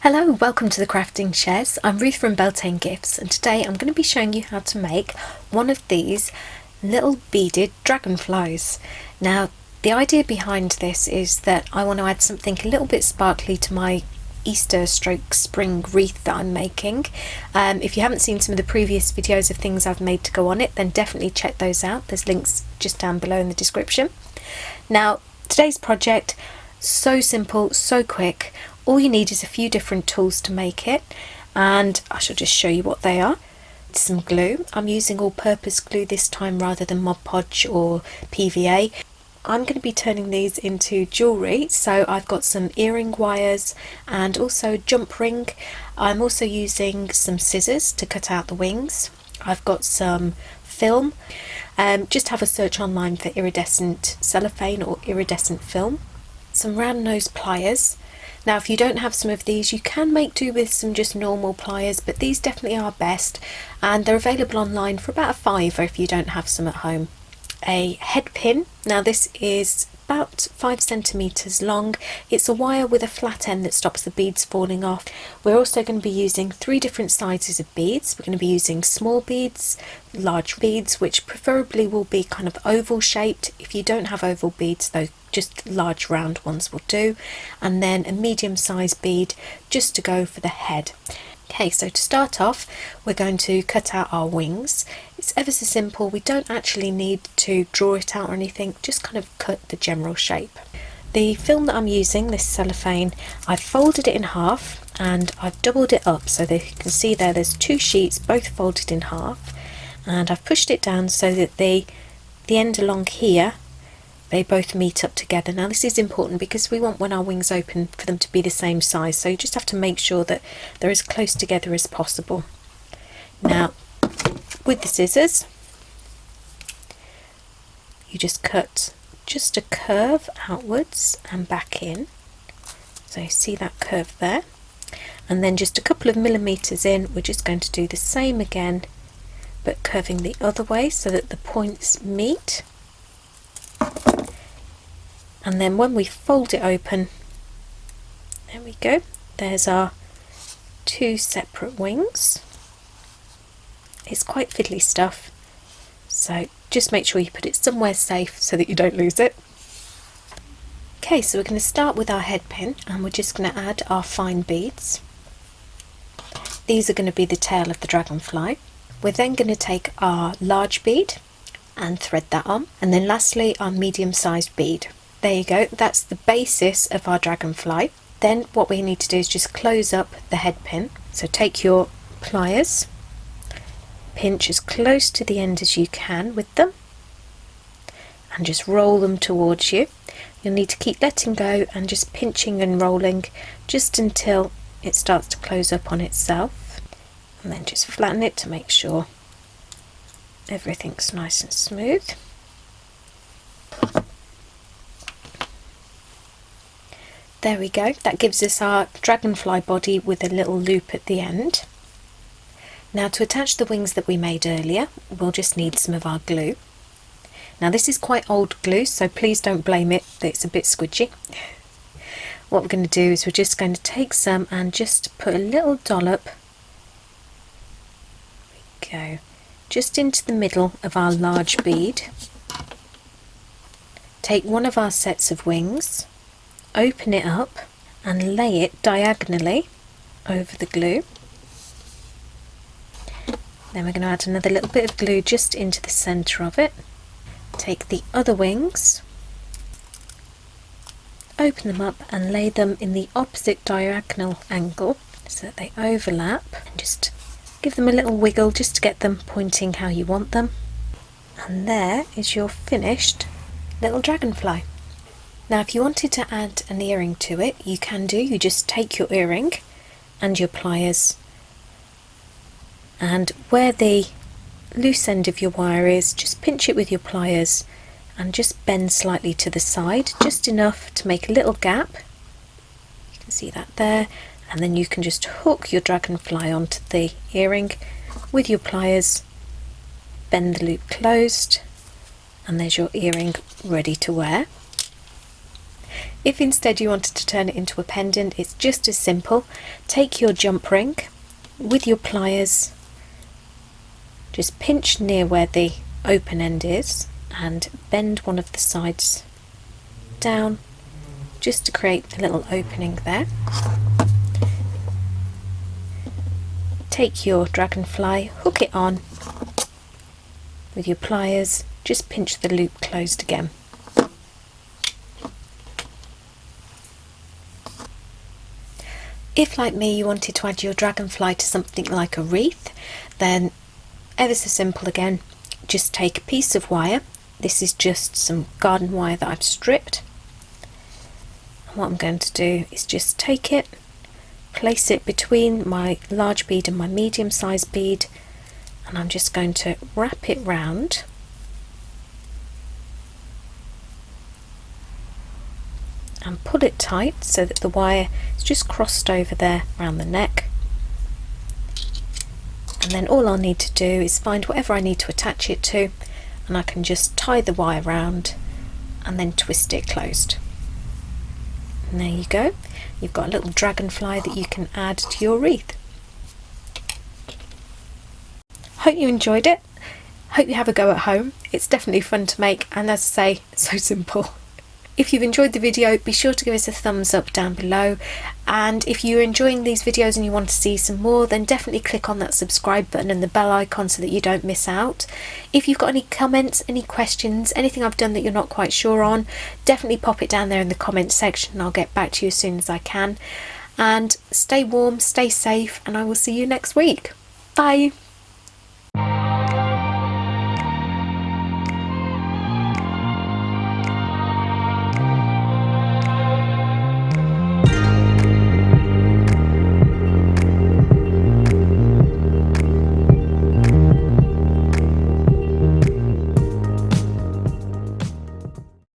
Hello, welcome to the Crafting Shares. I'm Ruth from Beltane Gifts, and today I'm going to be showing you how to make one of these little beaded dragonflies. Now, the idea behind this is that I want to add something a little bit sparkly to my Easter stroke spring wreath that I'm making. If you haven't seen some of the previous videos of things I've made to go on it, then definitely check those out. There's links just down below in the description. Now, today's project, so simple, so quick. All you need is a few different tools to make it, and I shall just show you what they are. Some glue. I'm using all-purpose glue this time rather than Mod Podge or PVA. I'm going to be turning these into jewellery, so I've got some earring wires and also a jump ring. I'm also using some scissors to cut out the wings. I've got some film. Just have a search online for iridescent cellophane or iridescent film. Some round nose pliers. Now, if you don't have some of these, you can make do with some just normal pliers, but these definitely are best, and they're available online for about £5 if you don't have some at home. A head pin. Now, this is about 5 centimeters long. It's a wire with a flat end that stops the beads falling off. We're also going to be using 3 different sizes of beads. We're going to be using small beads, large beads, which preferably will be kind of oval shaped. If you don't have oval beads, though, just large round ones will do, and then a medium sized bead just to go for the head. Okay, so to start off, we're going to cut out our wings. It's ever so simple. We don't actually need to draw it out or anything, just kind of cut the general shape. The film that I'm using, this cellophane, I've folded it in half and I've doubled it up so that you can see there's 2 sheets both folded in half, and I've pushed it down so that the end along here, they both meet up together. Now, this is important because we want, when our wings open, for them to be the same size, so you just have to make sure that they're as close together as possible. Now, with the scissors, you just cut just a curve outwards and back in, so you see that curve there, and then just a couple of millimeters in, we're just going to do the same again, but curving the other way so that the points meet. And then when we fold it open, there we go, there's our 2 separate wings. It's quite fiddly stuff, so just make sure you put it somewhere safe so that you don't lose it. Okay, so we're going to start with our head pin, and we're just going to add our fine beads. These are going to be the tail of the dragonfly. We're then going to take our large bead and thread that on, and then lastly our medium-sized bead. There you go, that's the basis of our dragonfly. Then what we need to do is just close up the head pin. So take your pliers, pinch as close to the end as you can with them, and just roll them towards you. You'll need to keep letting go and just pinching and rolling just until it starts to close up on itself, and then just flatten it to make sure everything's nice and smooth. There we go, that gives us our dragonfly body with a little loop at the end. Now, to attach the wings that we made earlier, we'll just need some of our glue. Now, this is quite old glue, so please don't blame it that it's a bit squidgy. What we're going to do is we're just going to take some and just put a little dollop, there we go, just into the middle of our large bead. Take one of our sets of wings, open it up and lay it diagonally over the glue. Then we're going to add another little bit of glue just into the centre of it. Take the other wings, open them up and lay them in the opposite diagonal angle so that they overlap, and just give them a little wiggle just to get them pointing how you want them. And there is your finished little dragonfly. Now, if you wanted to add an earring to it, you can do. You just take your earring and your pliers, and where the loose end of your wire is, just pinch it with your pliers and just bend slightly to the side, just enough to make a little gap. You can see that there, and then you can just hook your dragonfly onto the earring with your pliers, bend the loop closed, and there's your earring ready to wear. If instead you wanted to turn it into a pendant, it's just as simple. Take your jump ring with your pliers, just pinch near where the open end is and bend one of the sides down just to create a little opening there. Take your dragonfly, hook it on with your pliers, just pinch the loop closed again. If, like me, you wanted to add your dragonfly to something like a wreath, then ever so simple again, just take a piece of wire. This is just some garden wire that I've stripped. And what I'm going to do is just take it, place it between my large bead and my medium sized bead, and I'm just going to wrap it round and pull it tight so that the wire is just crossed over there around the neck. And then all I'll need to do is find whatever I need to attach it to, and I can just tie the wire round and then twist it closed. And there you go, you've got a little dragonfly that you can add to your wreath. Hope you enjoyed it. Hope you have a go at home. It's definitely fun to make, and as I say, so simple. If you've enjoyed the video, be sure to give us a thumbs up down below, and if you're enjoying these videos and you want to see some more, then definitely click on that subscribe button and the bell icon so that you don't miss out. If you've got any comments, any questions, anything I've done that you're not quite sure on, definitely pop it down there in the comments section and I'll get back to you as soon as I can. And stay warm, stay safe, and I will see you next week. Bye!